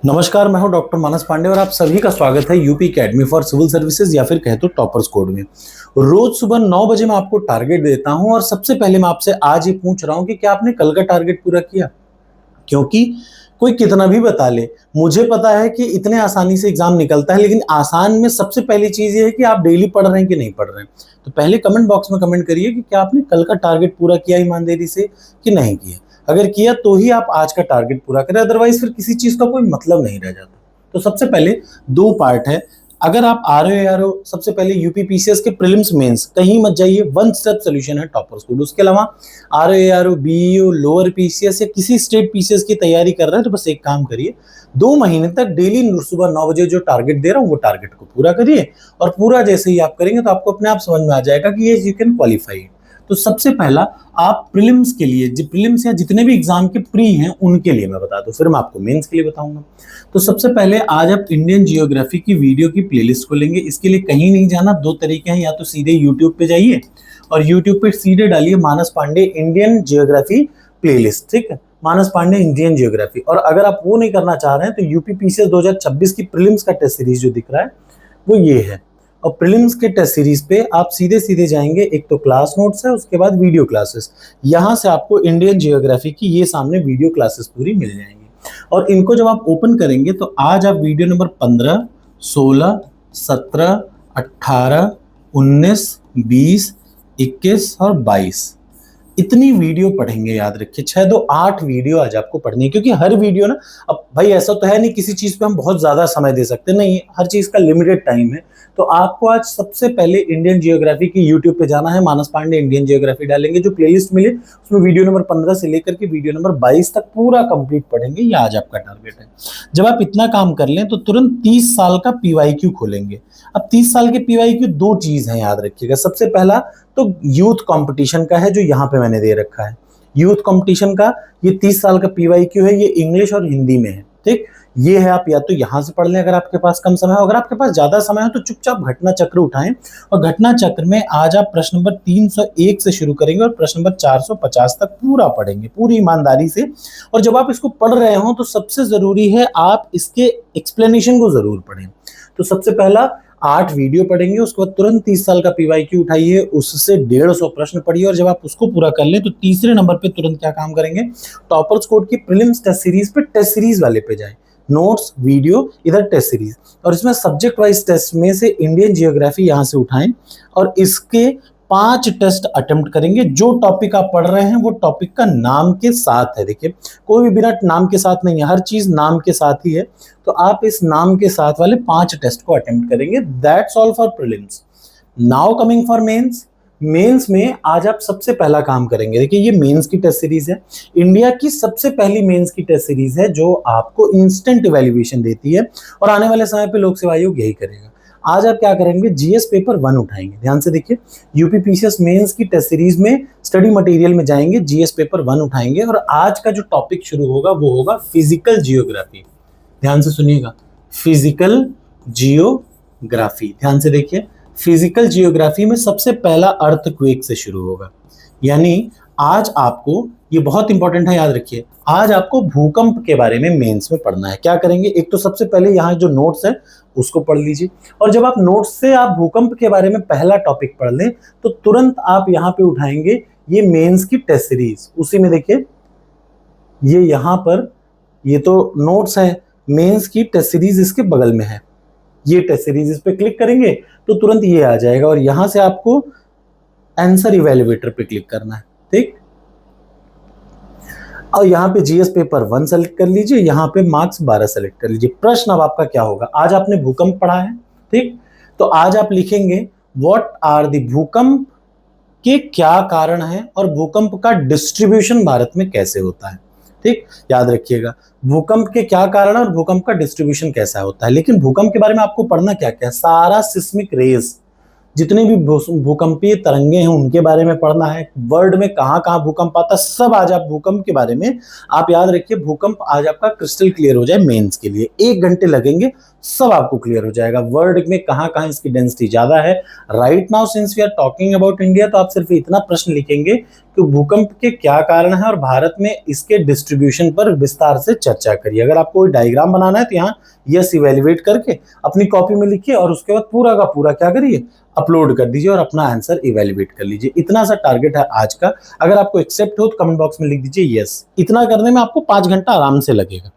नमस्कार, मैं हूं डॉक्टर मानस पांडे और आप सभी का स्वागत है UP academy for civil services या फिर कहे तो टॉपर्स कोड में। रोज सुबह 9 बजे मैं आपको टारगेट देता हूं और सबसे पहले मैं आपसे आज ये पूछ रहा हूं कि क्या आपने कल का टारगेट पूरा किया। क्योंकि कोई कितना भी बता ले, मुझे पता है कि इतने आसानी से एग्जाम निकलता है, लेकिन आसान में सबसे पहली चीज ये है कि आप डेली पढ़ रहे हैं कि नहीं पढ़ रहे हैं। तो पहले कमेंट बॉक्स में कमेंट करिए कि क्या आपने कल का टारगेट पूरा किया ईमानदारी से कि नहीं किया। अगर किया तो ही आप आज का टारगेट पूरा करें, अदरवाइज फिर किसी चीज का कोई मतलब नहीं रह जाता। तो सबसे पहले दो पार्ट है। अगर आप आ रहे हो यार हो, सबसे पहले यूपी पीसीएस के प्रीलिम्स मेंस कहीं मत जाइए, वन स्टेप सोल्यूशन है टॉपर्स कोड। उसके अलावा आ रहे हो यार हो, बीईओ, लोअर पीसीएस या किसी स्टेट पीसीएस की तैयारी कर रहे हैं तो बस एक काम करिए, 2 महीने तक डेली सुबह 9 बजे जो टारगेट दे रहा हूँ वो टारगेट को पूरा करिए। और पूरा जैसे ही आप करेंगे तो आपको अपने आप समझ में आ जाएगा कि ये यू कैन क्वालिफाई। तो सबसे पहला आप प्रीलिम्स के लिए, प्रीलिम्स या जितने भी एग्जाम के प्री हैं उनके लिए मैं बता दूं, फिर मैं आपको मेंस के लिए बताऊंगा। तो सबसे पहले आज आप इंडियन जियोग्राफी की वीडियो की प्लेलिस्ट खोलेंगे। इसके लिए कहीं नहीं जाना, दो तरीके हैं, या तो सीधे यूट्यूब पे जाइए और यूट्यूब पे सीधे डालिए मानस पांडे इंडियन जियोग्राफी प्लेलिस्ट, ठीक है, मानस पांडे इंडियन जियोग्राफी। और अगर आप वो नहीं करना चाह रहे हैं तो यूपी पीसीएस 2026 की प्रीलिम्स का टेस्ट सीरीज जो दिख रहा है वो ये है। और प्रीलिम्स के टेस्ट सीरीज पे आप सीधे सीधे जाएंगे, एक तो क्लास नोट्स है, उसके बाद वीडियो क्लासेस। यहां से आपको इंडियन जियोग्राफी की ये सामने वीडियो क्लासेस पूरी मिल जाएंगी। और इनको जब आप ओपन करेंगे तो आज आप वीडियो नंबर 15, 16, 17, 18, 19, 20, 21 और 22 इतनी वीडियो पढ़ेंगे। याद रखिए 6 2 8 वीडियो आज आपको पढ़नी है, क्योंकि हर वीडियो ना, अब भाई ऐसा तो है नहीं किसी चीज पे हम बहुत ज्यादा समय दे सकते, नहीं, हर चीज का लिमिटेड टाइम है। तो आपको आज सबसे पहले इंडियन जियोग्राफी की यूट्यूब पे जाना है, मानस पांडे इंडियन जियोग्राफी डालेंगे, जो प्लेलिस्ट मिले उसमें वीडियो नंबर 15 से लेकर के वीडियो नंबर 22 तक पूरा कंप्लीट पढ़ेंगे। ये आज आपका टारगेट है। जब आप इतना काम कर लें तो तुरंत 30 साल का पीवाईक्यू खोलेंगे। अब 30 साल के पीवाईक्यू दो चीज है, याद रखिएगा। सबसे पहला तो यूथ कंपटीशन का है, जो यहाँ पे मैंने दे रखा है। यूथ कंपटीशन का ये 30 साल का पीवाईक्यू है, ये इंग्लिश और हिंदी में है, ठीक। ये है, आप या तो यहां से पढ़ लें अगर आपके पास कम समय हो, अगर आपके पास ज्यादा समय हो तो चुपचाप घटना चक्र उठाएं। और घटना चक्र में आज आप प्रश्न नंबर 301 से शुरू करेंगे और प्रश्न नंबर 450 तक पूरा पढ़ेंगे पूरी ईमानदारी से। और जब आप इसको पढ़ रहे हो तो सबसे जरूरी है आप इसके एक्सप्लेनेशन को जरूर पढ़ें। तो सबसे पहला 8 वीडियो पढ़ेंगे, उसके बाद तुरंत 30 साल का पीवाईक्यू उठाइए, उससे 150 प्रश्न पढ़िए। और जब आप उसको पूरा कर लें तो तीसरे नंबर पे तुरंत क्या काम करेंगे, टॉपर्स कोड की प्रीलिम्स टेस्ट सीरीज पे, टेस्ट सीरीज वाले पे जाए, नोट्स, वीडियो, इधर टेस्ट सीरीज। और इसमें सब्जेक्ट वाइज टेस्ट में से इंडियन जियोग्राफी यहां से उठाएं और इसके 5 टेस्ट अटेम्प्ट करेंगे। जो टॉपिक आप पढ़ रहे हैं वो टॉपिक का नाम के साथ है। देखिए कोई भी बिना नाम के साथ नहीं है, हर चीज नाम के साथ ही है। तो आप इस नाम के साथ वाले 5 टेस्ट को अटेम्प्ट करेंगे। That's all for prelims. Now coming for mains. Mains में आज आप सबसे पहला काम करेंगे, देखिए ये मेंस की टेस्ट सीरीज है, इंडिया की सबसे पहली मेंस की टेस्ट सीरीज है, जो आपको इंस्टेंट इवैल्यूएशन देती है और आने वाले समय पे लोक सेवा आयोग यही करेगा। आज आप क्या करेंगे, जीएस पेपर 1 उठाएंगे। ध्यान से देखिए, यूपी पीसीएस मेंस की टेस्ट सीरीज में स्टडी मटेरियल में जाएंगे, जीएस पेपर 1 उठाएंगे और आज का जो टॉपिक शुरू होगा वो होगा फिजिकल जियोग्राफी। ध्यान से सुनिएगा, फिजिकल जियोग्राफी। ध्यान से देखिए, फिजिकल जियोग्राफी में सबसे पहला अर्थक्वेक से शुरू होगा। यानी आज आपको, ये बहुत इंपॉर्टेंट है, याद रखिए, आज आपको भूकंप के बारे में मेंस में पढ़ना है। क्या करेंगे, एक तो सबसे पहले यहाँ जो नोट्स है उसको पढ़ लीजिए। और जब आप नोट्स से आप भूकंप के बारे में पहला टॉपिक पढ़ लें तो तुरंत आप यहाँ पे उठाएंगे ये मेंस की टेस्ट सीरीज। उसी में देखिए ये यहाँ पर, ये तो नोट्स है, मेंस की टेस्ट सीरीज इसके बगल में है, ये टेस्ट सीरीज, इस पे क्लिक करेंगे तो तुरंत ये आ जाएगा। और यहां से आपको आंसर इवैल्यूएटर पे क्लिक करना है, ठीक। और यहाँ पे जीएस पेपर 1 सेलेक्ट कर लीजिए, यहाँ पे मार्क्स 12 सेलेक्ट कर लीजिए। प्रश्न अब आपका क्या होगा, आज आपने भूकंप पढ़ा है, ठीक, तो आज आप लिखेंगे व्हाट आर द भूकंप के क्या कारण है और भूकंप का डिस्ट्रीब्यूशन भारत में कैसे होता है, ठीक। याद रखिएगा, भूकंप के क्या कारण और भूकंप का डिस्ट्रीब्यूशन कैसा होता है। लेकिन भूकंप के बारे में आपको पढ़ना क्या क्या, सारा सिस्मिक रेज, जितने भी भूकंपीय तरंगे हैं उनके बारे में पढ़ना है। वर्ल्ड में कहाँ कहाँ भूकंप आता है सब आज आप भूकंप के बारे में आप याद रखिए। भूकंप आज आपका क्रिस्टल क्लियर हो जाए मेंस के लिए, 1 घंटे लगेंगे, सब आपको क्लियर हो जाएगा। वर्ल्ड में कहाँ कहाँ इसकी डेंसिटी ज्यादा है। Right now since we are talking about India, तो आप सिर्फ इतना प्रश्न लिखेंगे कि भूकंप के क्या कारण है और भारत में इसके डिस्ट्रीब्यूशन पर विस्तार से चर्चा करिए। अगर आपको कोई डायग्राम बनाना है तो यहाँ यस इवेल्युएट करके अपनी कॉपी में लिखिए और उसके बाद पूरा का पूरा क्या करिए, अपलोड कर दीजिए और अपना आंसर इवेल्युएट कर लीजिए। इतना सा टारगेट है आज का। अगर आपको एक्सेप्ट हो तो कमेंट बॉक्स में लिख दीजिए यस। इतना करने में आपको 5 घंटा आराम से लगेगा।